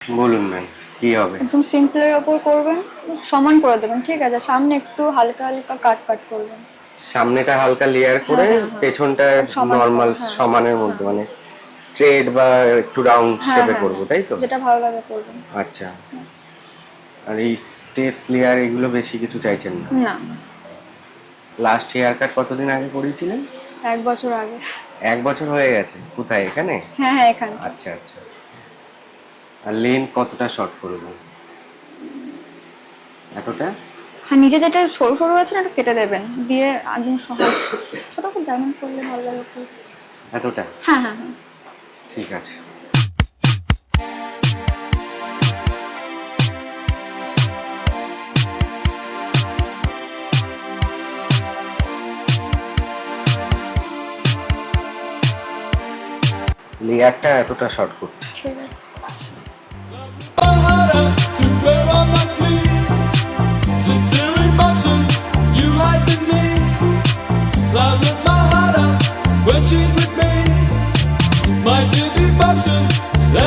বলুন ম্যাম, কি হবে? একদম সিম্পলের ওপর করবেন, সমান করে দেবেন, ঠিক আছে? সামনে একটু হালকা হালকা কাট কাট করবেন। সামনেটা হালকা লেয়ার হ্যাঁ করে, হ্যাঁ হ্যাঁ, পেছনটা সমান করে, নর্মাল হ্যাঁ সমানের হ্যাঁ মধ্যে, মানে স্ট্রেট বা একটু রাউন্ড হ্যাঁ শেপে হ্যাঁ করবো, হ্যাঁ, তাই তো? যেটা ভালো লাগে করবেন। আচ্ছা। আর এই স্টেপস লেয়ার এগুলো বেশি কিছু চাইছেন না? না, লাস্ট হেয়ার কাট কতদিন আগে করিয়েছিলেন? 1 বছর আগে। 1 বছর হয়ে গেছে? কোথায়, এখানে? হ্যাঁ হ্যাঁ, এখানে। আচ্ছা আচ্ছা। আর লেন্থ কতটা শর্ট করবেন? এতটা? হ্যাঁ, নিচে যেটা সরু সরু আছে না, ওটা কেটে দেবেন, দিয়ে একদম সহজ ছোট করে যেমন করলে ভালো লাগে করবেন। এতটা? হ্যাঁ হ্যাঁ হ্যাঁ। ঠিক আছে। লেয়ারটা এতটা শর্ট করছি। ঠিক আছে। To wear on my sleeve, sincere emotions you hide beneath. I rip my heart out when she's with me. My dear devotions,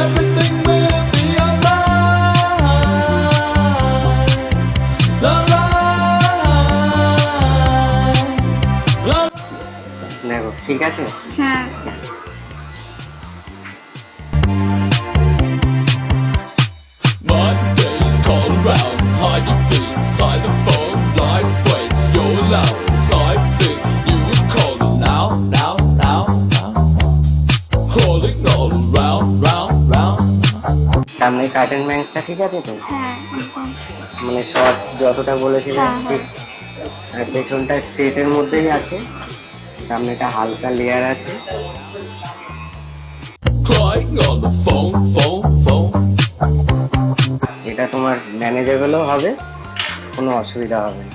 everything will be alright. Alright. দেখো, ঠিক আছে? হ্যাঁ। Mondays call around, hide your feet inside the phone. Life waits, you're loud. I think you would call now, now, now, now. Crawling all round, round, round. সামনে curtain ম্যাংটা ঠিক আছে তো? হ্যাঁ মানে শর্ট যতটা বলেছিলেন হ্যাঁ ঠিক। আর পেছনটা স্ট্রেটের মধ্যেই আছে, সামনেটা হালকা লেয়ার আছে। Crying on the phone, phone, phone. এটা তোমার ম্যানেজেবলও হবে, কোনো অসুবিধা হবে না।